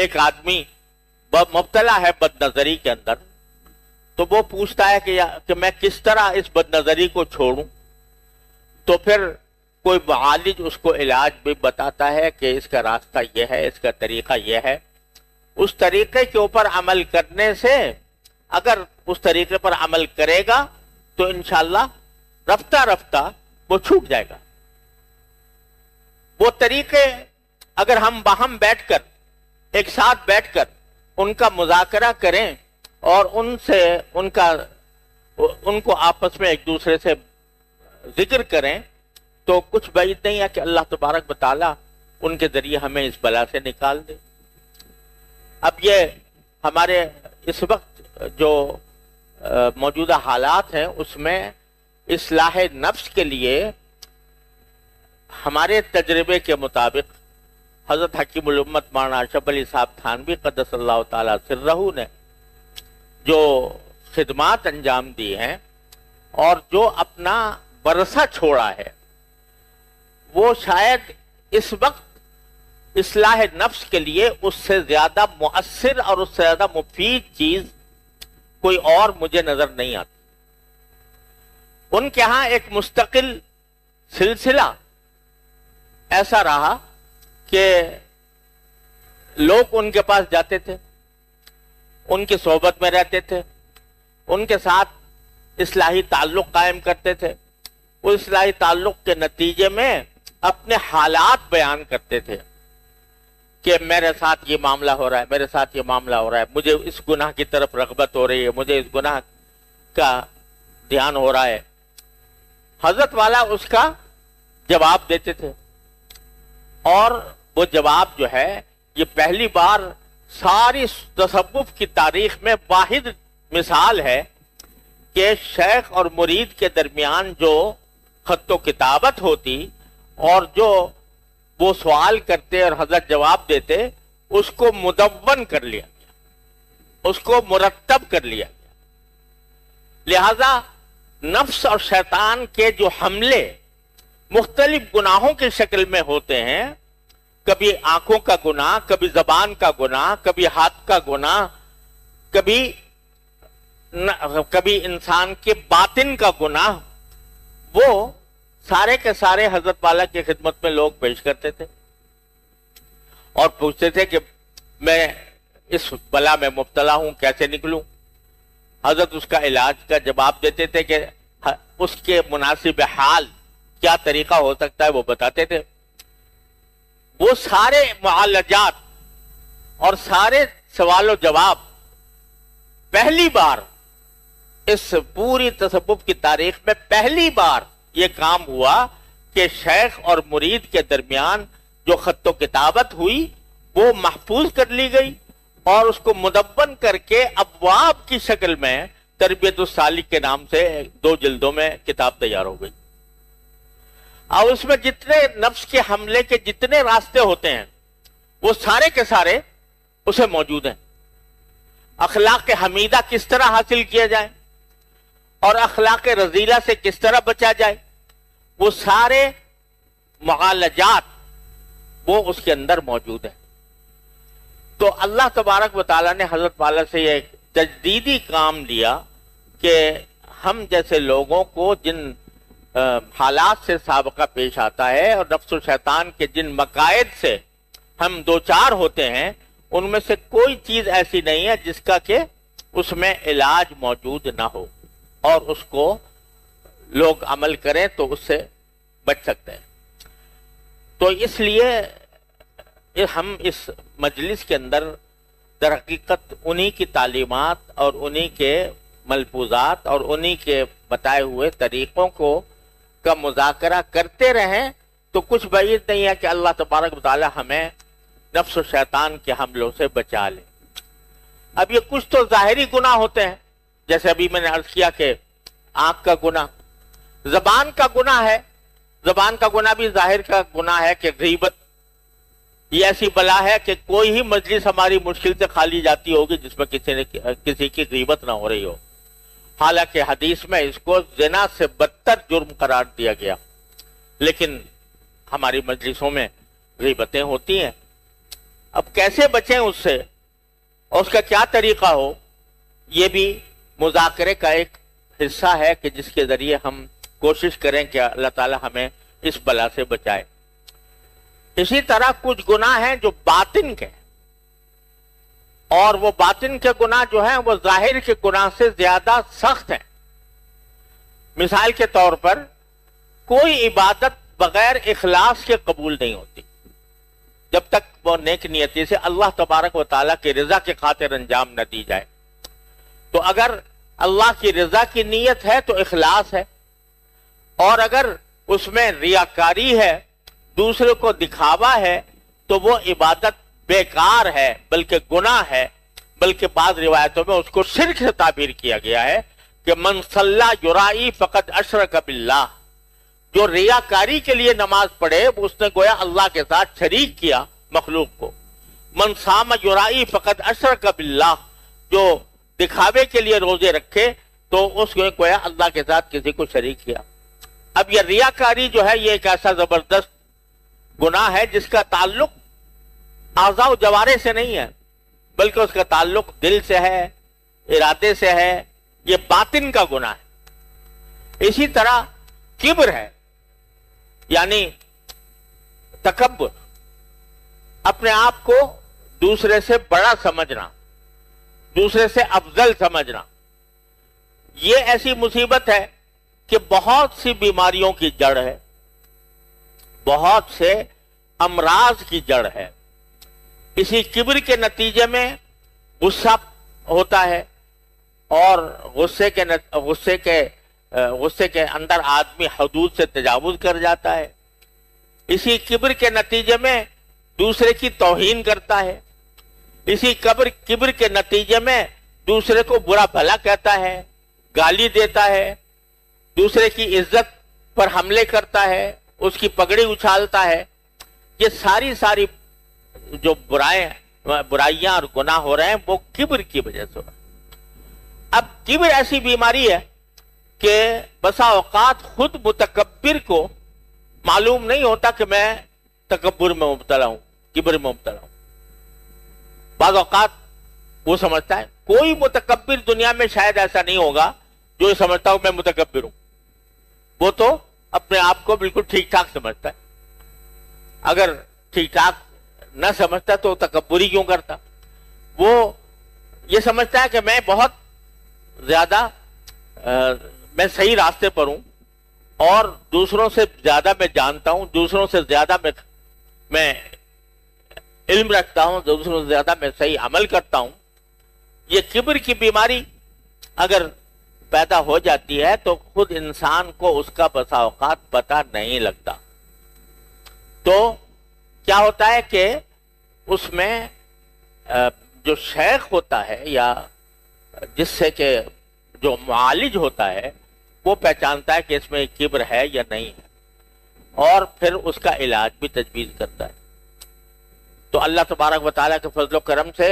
ایک آدمی مبتلا ہے بد نظری کے اندر، تو وہ پوچھتا ہے کہ میں کس طرح اس بد نظری کو چھوڑوں، تو پھر کوئی معالج اس کو علاج بھی بتاتا ہے کہ اس کا راستہ یہ ہے، اس کا طریقہ یہ ہے. اس طریقے کے اوپر عمل کرنے سے، اگر اس طریقے پر عمل کرے گا تو انشاءاللہ رفتہ رفتہ وہ چھوٹ جائے گا. وہ طریقے اگر ہم باہم بیٹھ کر، ایک ساتھ بیٹھ کر ان کا مذاکرہ کریں اور ان کو آپس میں ایک دوسرے سے ذکر کریں تو کچھ بعید نہیں ہے کہ اللہ تبارک و تعالی ان کے ذریعے ہمیں اس بلا سے نکال دے. اب یہ ہمارے اس وقت جو موجودہ حالات ہیں اس میں اصلاح نفس کے لیے ہمارے تجربے کے مطابق حضرت حکیم الامت مولانا اشرف علی صاحب تھانوی قدس اللہ تعالی سرہ نے جو خدمات انجام دی ہیں اور جو اپنا ورثہ چھوڑا ہے، وہ شاید اس وقت اصلاح نفس کے لیے اس سے زیادہ مؤثر اور اس سے زیادہ مفید چیز کوئی اور مجھے نظر نہیں آتی. ان کے ہاں ایک مستقل سلسلہ ایسا رہا کہ لوگ ان کے پاس جاتے تھے، ان کی صحبت میں رہتے تھے، ان کے ساتھ اصلاحی تعلق قائم کرتے تھے. وہ اصلاحی تعلق کے نتیجے میں اپنے حالات بیان کرتے تھے کہ میرے ساتھ یہ معاملہ ہو رہا ہے، میرے ساتھ یہ معاملہ ہو رہا ہے، مجھے اس گناہ کی طرف رغبت ہو رہی ہے، مجھے اس گناہ کا دھیان ہو رہا ہے. حضرت والا اس کا جواب دیتے تھے، اور وہ جواب جو ہے یہ پہلی بار ساری تصوف کی تاریخ میں واحد مثال ہے کہ شیخ اور مرید کے درمیان جو خط و کتابت ہوتی اور جو وہ سوال کرتے اور حضرت جواب دیتے، اس کو مدون کر لیا گیا، اس کو مرتب کر لیا گیا. لہذا نفس اور شیطان کے جو حملے مختلف گناہوں کی شکل میں ہوتے ہیں، کبھی آنکھوں کا گناہ، کبھی زبان کا گناہ، کبھی ہاتھ کا گناہ، کبھی انسان کے باطن کا گناہ، وہ سارے کے سارے حضرت والا کی خدمت میں لوگ پیش کرتے تھے اور پوچھتے تھے کہ میں اس بلا میں مبتلا ہوں، کیسے نکلوں. حضرت اس کا علاج کا جواب دیتے تھے کہ اس کے مناسب حال کیا طریقہ ہو سکتا ہے وہ بتاتے تھے. وہ سارے معالجات اور سارے سوال و جواب پہلی بار اس پوری تصوف کی تاریخ میں پہلی بار یہ کام ہوا کہ شیخ اور مرید کے درمیان جو خط و کتابت ہوئی وہ محفوظ کر لی گئی اور اس کو مدون کر کے ابواب کی شکل میں تربیت السالک کے نام سے 2 جلدوں میں کتاب تیار ہو گئی. اور اس میں جتنے نفس کے حملے کے جتنے راستے ہوتے ہیں وہ سارے کے سارے اسے موجود ہیں. اخلاق حمیدہ کس طرح حاصل کیا جائے اور اخلاق رذیلہ سے کس طرح بچا جائے، وہ سارے معالجات وہ اس کے اندر موجود ہیں. تو اللہ تبارک و تعالیٰ نے حضرت والا سے یہ تجدیدی کام لیا کہ ہم جیسے لوگوں کو جن حالات سے سابقہ پیش آتا ہے اور نفس و شیطان کے جن مقائد سے ہم دوچار ہوتے ہیں، ان میں سے کوئی چیز ایسی نہیں ہے جس کا کہ اس میں علاج موجود نہ ہو اور اس کو لوگ عمل کریں تو اس سے بچ سکتے ہیں. تو اس لیے ہم اس مجلس کے اندر در حقیقت انہی کی تعلیمات اور انہی کے ملفوظات اور انہی کے بتائے ہوئے طریقوں کا مذاکرہ کرتے رہیں تو کچھ بعید نہیں ہے کہ اللہ تبارک و تعالی ہمیں نفس و شیطان کے حملوں سے بچا لے. اب یہ کچھ تو ظاہری گناہ ہوتے ہیں، جیسے ابھی میں نے عرض کیا کہ آنکھ کا گناہ، زبان کا گناہ ہے. زبان کا گناہ بھی ظاہر کا گناہ ہے کہ غیبت یہ ایسی بلا ہے کہ کوئی ہی مجلس ہماری مشکل سے خالی جاتی ہوگی جس میں کسی کی غیبت نہ ہو رہی ہو. حالانکہ حدیث میں اس کو زنا سے بدتر جرم قرار دیا گیا، لیکن ہماری مجلسوں میں غیبتیں ہوتی ہیں. اب کیسے بچیں اس سے اور اس کا کیا طریقہ ہو، یہ بھی مذاکرے کا ایک حصہ ہے کہ جس کے ذریعے ہم کوشش کریں کہ اللہ تعالی ہمیں اس بلا سے بچائے۔ اسی طرح کچھ گناہ ہیں جو باطن کے، اور وہ باطن کے گناہ جو ہیں وہ ظاہر کے گناہ سے زیادہ سخت ہیں۔ مثال کے طور پر کوئی عبادت بغیر اخلاص کے قبول نہیں ہوتی جب تک وہ نیک نیتی سے اللہ تبارک و تعالیٰ کی رضا کی خاطر انجام نہ دی جائے۔ تو اگر اللہ کی رضا کی نیت ہے تو اخلاص ہے، اور اگر اس میں ریاکاری ہے، دوسرے کو دکھاوا ہے، تو وہ عبادت بیکار ہے، بلکہ گناہ ہے۔ بلکہ بعض روایتوں میں اس کو شرک سے تعبیر کیا گیا ہے کہ من صلی یرائی فقد اشرک باللہ، جو ریاکاری کے لیے نماز پڑھے اس نے گویا اللہ کے ساتھ شریک کیا مخلوق کو۔ من صام یرائی فقد اشرک باللہ، جو دکھاوے کے لیے روزے رکھے تو اس نے گویا اللہ کے ساتھ کسی کو شریک کیا۔ اب یہ ریاکاری جو ہے یہ ایک ایسا زبردست گناہ ہے جس کا تعلق اعضاء و جوارح سے نہیں ہے، بلکہ اس کا تعلق دل سے ہے، ارادے سے ہے، یہ باطن کا گناہ ہے۔ اسی طرح کبر ہے، یعنی تکبر، اپنے آپ کو دوسرے سے بڑا سمجھنا، دوسرے سے افضل سمجھنا۔ یہ ایسی مصیبت ہے کہ بہت سی بیماریوں کی جڑ ہے، بہت سے امراض کی جڑ ہے۔ اسی کبر کے نتیجے میں غصہ ہوتا ہے، اور غصے کے اندر آدمی حدود سے تجاوز کر جاتا ہے۔ اسی کبر کے نتیجے میں دوسرے کی توہین کرتا ہے، اسی کبر کے نتیجے میں دوسرے کو برا بھلا کہتا ہے، گالی دیتا ہے، دوسرے کی عزت پر حملے کرتا ہے، اس کی پگڑی اچھالتا ہے۔ یہ ساری جو برائیاں اور گناہ ہو رہے ہیں وہ کبر کی وجہ سے ہو رہے ہیں۔ اب کبر ایسی بیماری ہے کہ بسا اوقات خود متکبر کو معلوم نہیں ہوتا کہ میں تکبر میں مبتلا ہوں، کبر میں مبتلا ہوں۔ بعض اوقات وہ سمجھتا ہے، کوئی متکبر دنیا میں شاید ایسا نہیں ہوگا جو سمجھتا ہوں میں متکبر ہوں، وہ تو اپنے آپ کو بالکل ٹھیک ٹھاک سمجھتا ہے۔ اگر ٹھیک ٹھاک نہ سمجھتا تو تکبر ہی کیوں کرتا؟ وہ یہ سمجھتا ہے کہ میں بہت زیادہ میں صحیح راستے پر ہوں، اور دوسروں سے زیادہ میں جانتا ہوں، دوسروں سے زیادہ میں علم رکھتا ہوں، دوسروں سے زیادہ میں صحیح عمل کرتا ہوں۔ یہ کبر کی بیماری اگر پیدا ہو جاتی ہے تو خود انسان کو اس کا بسا اوقات پتہ نہیں لگتا۔ تو کیا ہوتا ہے کہ اس میں جو شیخ ہوتا ہے یا جس سے کہ جو معالج ہوتا ہے وہ پہچانتا ہے کہ اس میں کبر ہے یا نہیں ہے، اور پھر اس کا علاج بھی تجویز کرتا ہے۔ تو اللہ تبارک و تعالیٰ کے فضل و کرم سے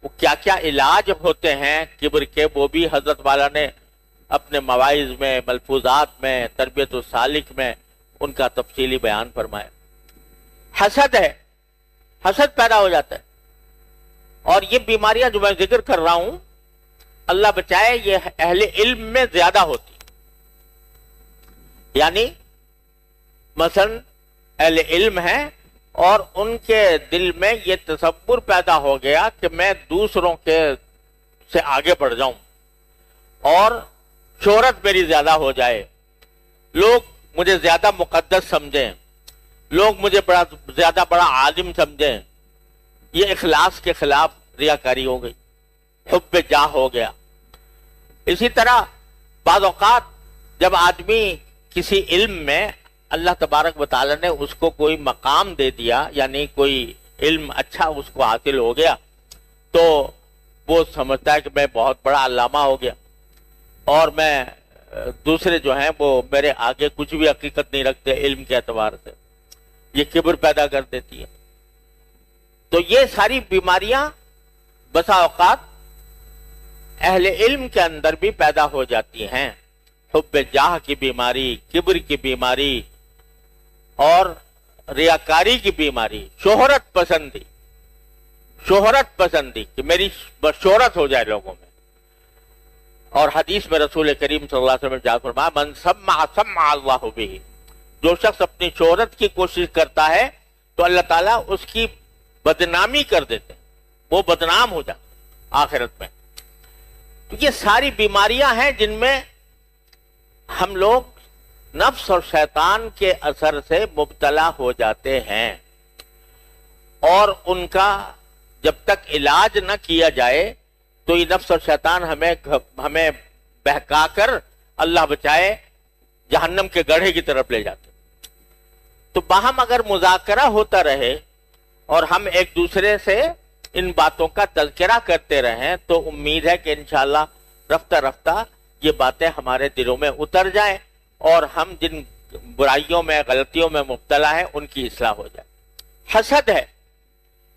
وہ کیا کیا علاج ہوتے ہیں کبر کے، وہ بھی حضرت والا نے اپنے مواعظ میں، ملفوظات میں، تربیت السالک میں ان کا تفصیلی بیان فرمایا۔ حسد ہے، حسد پیدا ہو جاتا ہے، اور یہ بیماریاں جو میں ذکر کر رہا ہوں اللہ بچائے یہ اہل علم میں زیادہ ہوتی، یعنی مثلا اہل علم ہیں اور ان کے دل میں یہ تصور پیدا ہو گیا کہ میں دوسروں کے سے آگے بڑھ جاؤں اور شہرت میری زیادہ ہو جائے، لوگ مجھے زیادہ مقدس سمجھیں، لوگ مجھے زیادہ بڑا عالم سمجھیں۔ یہ اخلاص کے خلاف ریاکاری ہو گئی، حب جاہ ہو گیا۔ اسی طرح بعض اوقات جب آدمی کسی علم میں اللہ تبارک و تعالی نے اس کو کوئی مقام دے دیا، یعنی کوئی علم اچھا اس کو حاصل ہو گیا، تو وہ سمجھتا ہے کہ میں بہت بڑا علامہ ہو گیا، اور میں دوسرے جو ہیں وہ میرے آگے کچھ بھی حقیقت نہیں رکھتے علم کے اعتبار سے۔ یہ کبر پیدا کر دیتی ہے۔ تو یہ ساری بیماریاں بسا اوقات اہل علم کے اندر بھی پیدا ہو جاتی ہیں، حب جاہ کی بیماری، کبر کی بیماری، اور ریاکاری کی بیماری، شہرت پسندی۔ شہرت پسندی کہ میری شہرت ہو جائے لوگوں میں. اور حدیث میں رسول کریم صلی اللہ علیہ وسلم نے جا فرمایا من سمع سمع اللہ به، جو شخص اپنی شہرت کی کوشش کرتا ہے تو اللہ تعالیٰ اس کی بدنامی کر دیتے ہیں، وہ بدنام ہو جاتا آخرت میں. تو یہ ساری بیماریاں ہیں جن میں ہم لوگ نفس اور شیطان کے اثر سے مبتلا ہو جاتے ہیں، اور ان کا جب تک علاج نہ کیا جائے تو یہ نفس اور شیطان ہمیں بہکا کر اللہ بچائے جہنم کے گڑھے کی طرف لے جاتے. تو باہم اگر مذاکرہ ہوتا رہے اور ہم ایک دوسرے سے ان باتوں کا تذکرہ کرتے رہیں تو امید ہے کہ انشاءاللہ رفتہ رفتہ یہ باتیں ہمارے دلوں میں اتر جائیں اور ہم جن برائیوں میں غلطیوں میں مبتلا ہیں ان کی اصلاح ہو جائے. حسد ہے،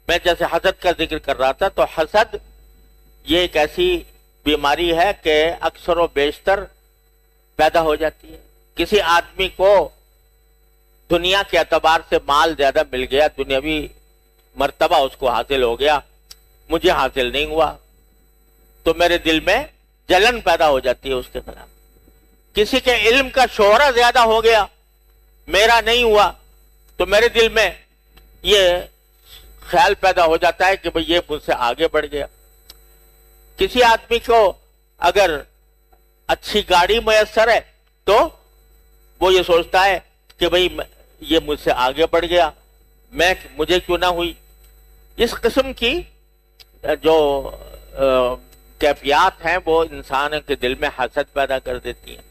میں جیسے حسد کا ذکر کر رہا تھا، تو حسد یہ ایک ایسی بیماری ہے کہ اکثر و بیشتر پیدا ہو جاتی ہے. کسی آدمی کو دنیا کے اعتبار سے مال زیادہ مل گیا، دنیاوی مرتبہ اس کو حاصل ہو گیا، مجھے حاصل نہیں ہوا، تو میرے دل میں جلن پیدا ہو جاتی ہے اس کے خلاف. کسی کے علم کا شہرہ زیادہ ہو گیا، میرا نہیں ہوا، تو میرے دل میں یہ خیال پیدا ہو جاتا ہے کہ بھئی یہ مجھ سے آگے بڑھ گیا. کسی آدمی کو اگر اچھی گاڑی میسر ہے تو وہ یہ سوچتا ہے کہ بھئی یہ مجھ سے آگے بڑھ گیا، مجھے کیوں نہ ہوئی. اس قسم کی جو کیفیات ہیں وہ انسان کے دل میں حسد پیدا کر دیتی ہیں.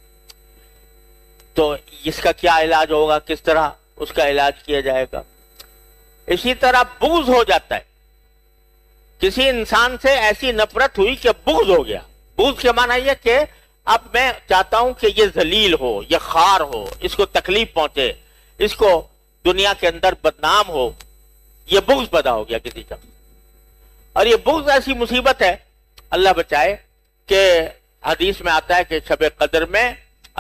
تو اس کا کیا علاج ہوگا، کس طرح اس کا علاج کیا جائے گا؟ اسی طرح بغض ہو جاتا ہے. کسی انسان سے ایسی نفرت ہوئی کہ بغض ہو گیا. بغض کے معنی یہ کہ اب میں چاہتا ہوں کہ یہ ذلیل ہو، یہ خوار ہو، اس کو تکلیف پہنچے، اس کو دنیا کے اندر بدنام ہو. یہ بغض پیدا ہو گیا کسی شخص. اور یہ بغض ایسی مصیبت ہے، اللہ بچائے، کہ حدیث میں آتا ہے کہ شب قدر میں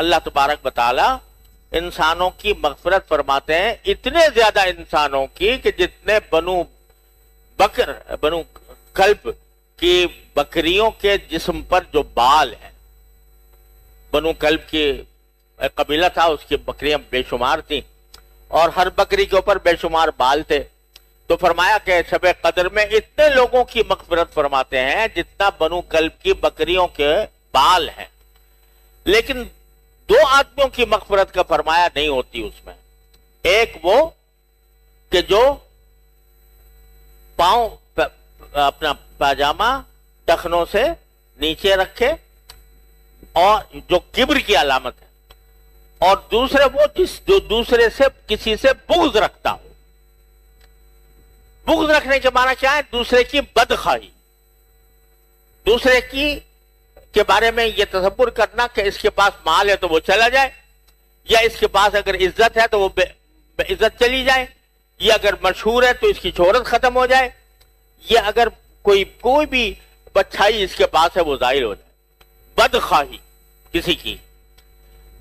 اللہ تبارک و تعالی انسانوں کی مغفرت فرماتے ہیں، اتنے زیادہ انسانوں کی کہ جتنے بنو کلب کی بکریوں کے جسم پر جو بال ہیں. بنو کلب کی قبیلہ تھا، اس کی بکریاں بے شمار تھیں اور ہر بکری کے اوپر بے شمار بال تھے. تو فرمایا کہ شب قدر میں اتنے لوگوں کی مغفرت فرماتے ہیں جتنا بنو کلب کی بکریوں کے بال ہیں. لیکن دو آدمیوں کی مغفرت کا فرمایا نہیں ہوتی اس میں. ایک وہ کہ جو پاؤں اپنا پاجامہ ٹخنوں سے نیچے رکھے اور جو کبر کی علامت ہے، اور دوسرے وہ جو دوسرے سے کسی سے بغض رکھتا ہو. بغض رکھنے کے معنی کیا ہے؟ دوسرے کی بدخواہی، دوسرے کے بارے میں یہ تصور کرنا کہ اس کے پاس مال ہے تو وہ چلا جائے، یا اس کے پاس اگر عزت ہے تو وہ بے عزت چلی جائے، یا اگر مشہور ہے تو اس کی شہرت ختم ہو جائے، یا اگر کوئی بھی اچھائی اس کے پاس ہے وہ ظاہر ہو جائے. بدخواہی کسی کی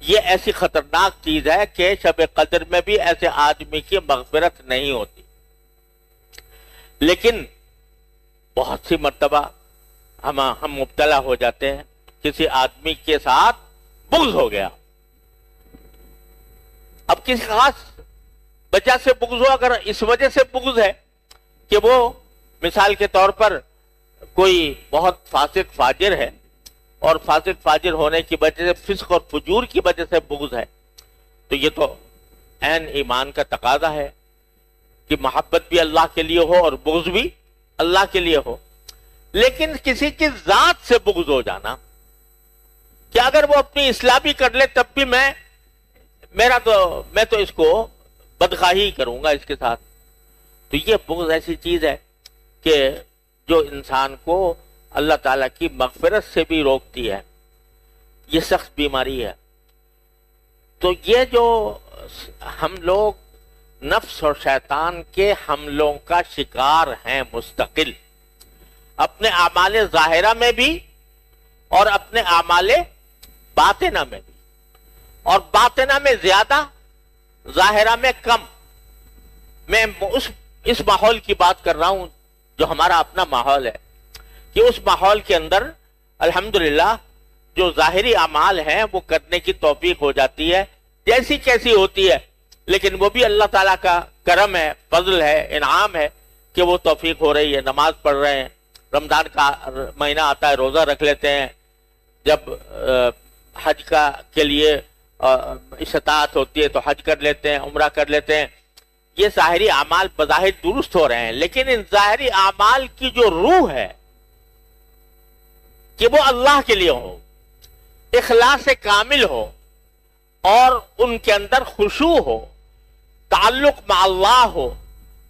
یہ ایسی خطرناک چیز ہے کہ شب قدر میں بھی ایسے آدمی کی مغفرت نہیں ہوتی. لیکن بہت سی مرتبہ ہم مبتلا ہو جاتے ہیں، کسی آدمی کے ساتھ بغض ہو گیا. اب کسی خاص وجہ سے بغض ہو، اگر اس وجہ سے بغض ہے کہ وہ مثال کے طور پر کوئی بہت فاسق فاجر ہے اور فاسق فاجر ہونے کی وجہ سے، فسق اور فجور کی وجہ سے بغض ہے، تو یہ تو عین ایمان کا تقاضا ہے کہ محبت بھی اللہ کے لیے ہو اور بغض بھی اللہ کے لیے ہو. لیکن کسی کی ذات سے بغض ہو جانا کہ اگر وہ اپنی اصلاح بھی کر لے تب بھی میں تو اس کو بدخواہی کروں گا اس کے ساتھ. تو یہ بغض ایسی چیز ہے کہ جو انسان کو اللہ تعالیٰ کی مغفرت سے بھی روکتی ہے. یہ سخت بیماری ہے. تو یہ جو ہم لوگ نفس اور شیطان کے حملوں کا شکار ہیں مستقل، اپنے اعمال ظاہرہ میں بھی اور اپنے اعمال باطنہ میں بھی، اور باطنہ میں زیادہ، ظاہرہ میں کم. میں اس ماحول کی بات کر رہا ہوں جو ہمارا اپنا ماحول ہے، کہ اس ماحول کے اندر الحمدللہ جو ظاہری اعمال ہیں وہ کرنے کی توفیق ہو جاتی ہے، جیسی کیسی ہوتی ہے، لیکن وہ بھی اللہ تعالیٰ کا کرم ہے، فضل ہے، انعام ہے کہ وہ توفیق ہو رہی ہے۔ نماز پڑھ رہے ہیں، رمضان کا مہینہ آتا ہے روزہ رکھ لیتے ہیں، جب حج کے لیے استطاعت ہوتی ہے تو حج کر لیتے ہیں، عمرہ کر لیتے ہیں۔ یہ ظاہری اعمال بظاہر درست ہو رہے ہیں، لیکن ان ظاہری اعمال کی جو روح ہے کہ وہ اللہ کے لیے ہو، اخلاص کامل ہو، اور ان کے اندر خشوع ہو، تعلق مع اللہ ہو،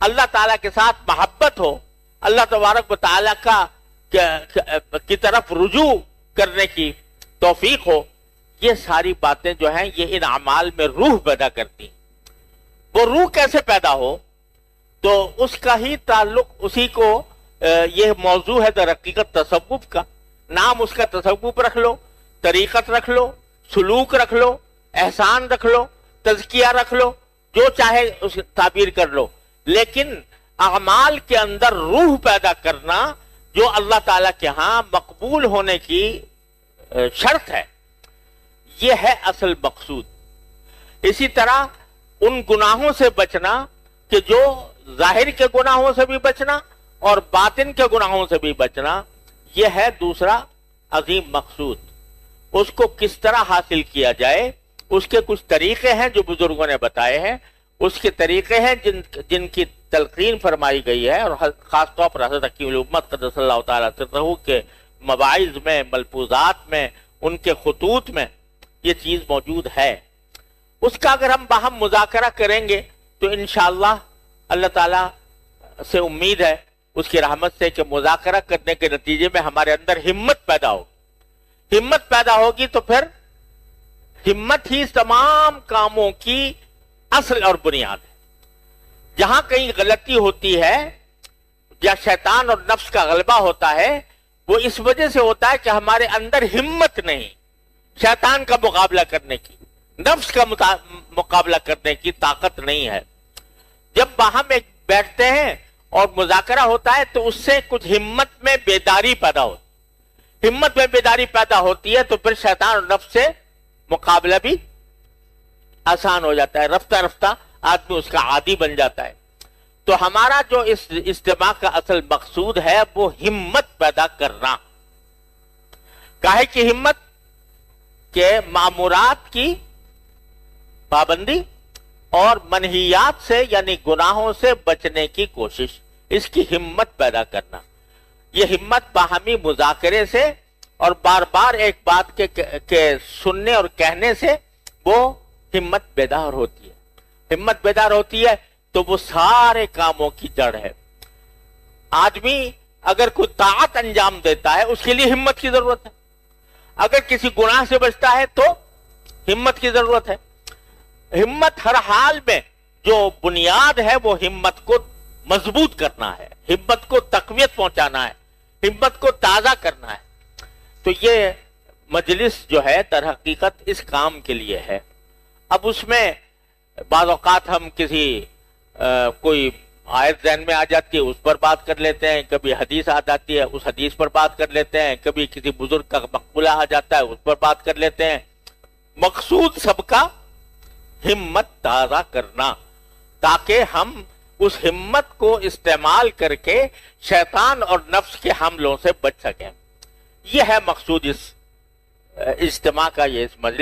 اللہ تعالیٰ کے ساتھ محبت ہو، اللہ تبارک و تعالیٰ کی طرف رجوع کرنے کی توفیق ہو، یہ ساری باتیں جو ہیں یہ ان اعمال میں روح پیدا کرتی ہیں۔ وہ روح کیسے پیدا ہو؟ تو اس کا ہی تعلق اسی کو یہ موضوع ہے در حقیقت تصوف کا، نام اس کا تصوف رکھ لو، طریقت رکھ لو، سلوک رکھ لو، احسان رکھ لو، تزکیہ رکھ لو، جو چاہے اس تعبیر کر لو، لیکن اعمال کے اندر روح پیدا کرنا جو اللہ تعالیٰ کے ہاں مقبول ہونے کی شرط ہے، یہ ہے اصل مقصود۔ اسی طرح ان گناہوں سے بچنا کہ جو ظاہر کے گناہوں سے بھی بچنا اور باطن کے گناہوں سے بھی بچنا، یہ ہے دوسرا عظیم مقصود۔ اس کو کس طرح حاصل کیا جائے، اس کے کچھ طریقے ہیں جو بزرگوں نے بتائے ہیں، اس کے طریقے ہیں جن کی تلقین فرمائی گئی ہے، اور خاص طور پر حضرت حکیم الامت قدس اللہ تعالیٰ سرہ کے مواعظ میں، ملفوظات میں، ان کے خطوط میں یہ چیز موجود ہے۔ اس کا اگر ہم باہم مذاکرہ کریں گے تو انشاءاللہ اللہ تعالیٰ سے امید ہے اس کی رحمت سے کہ مذاکرہ کرنے کے نتیجے میں ہمارے اندر ہمت پیدا ہوگی۔ ہمت پیدا ہوگی تو پھر ہمت ہی تمام کاموں کی اصل اور بنیاد ہے۔ جہاں کہیں غلطی ہوتی ہے یا شیطان اور نفس کا غلبہ ہوتا ہے، وہ اس وجہ سے ہوتا ہے کہ ہمارے اندر ہمت نہیں، شیطان کا مقابلہ کرنے کی، نفس کا مقابلہ کرنے کی طاقت نہیں ہے۔ جب باہم ایک بیٹھتے ہیں اور مذاکرہ ہوتا ہے تو اس سے کچھ ہمت میں بیداری پیدا ہوتی، ہمت میں بیداری پیدا ہوتی ہے تو پھر شیطان اور نفس سے مقابلہ بھی آسان ہو جاتا ہے، رفتہ رفتہ آدمی اس کا عادی بن جاتا ہے۔ تو ہمارا جو اس اجتماع کا اصل مقصود ہے وہ ہمت پیدا کرنا۔ کاہے کی ہمت؟ کہ معمورات کی پابندی اور منہیات سے یعنی گناہوں سے بچنے کی کوشش، اس کی ہمت پیدا کرنا۔ یہ ہمت باہمی مذاکرے سے اور بار بار ایک بات کے سننے اور کہنے سے وہ ہمت بیدار ہوتی ہے۔ ہمت بیدار ہوتی ہے تو وہ سارے کاموں کی جڑ ہے۔ آدمی اگر کوئی طاعت انجام دیتا ہے اس کے لیے ہمت کی ضرورت ہے، اگر کسی گناہ سے بچتا ہے تو ہمت کی ضرورت ہے۔ ہمت ہر حال میں جو بنیاد ہے وہ ہمت کو مضبوط کرنا ہے، ہمت کو تقویت پہنچانا ہے، ہمت کو تازہ کرنا ہے۔ تو یہ مجلس جو ہے در حقیقت اس کام کے لیے ہے۔ اب اس میں بعض اوقات ہم کسی کوئی آیت ذہن میں آ جاتی ہے اس پر بات کر لیتے ہیں، کبھی حدیث آ جاتی ہے اس حدیث پر بات کر لیتے ہیں، کبھی کسی بزرگ کا مقولہ آ جاتا ہے اس پر بات کر لیتے ہیں۔ مقصود سب کا ہمت تازہ کرنا، تاکہ ہم اس ہمت کو استعمال کر کے شیطان اور نفس کے حملوں سے بچ سکیں۔ یہ ہے مقصود اس اجتماع کا، یہ اس مجلس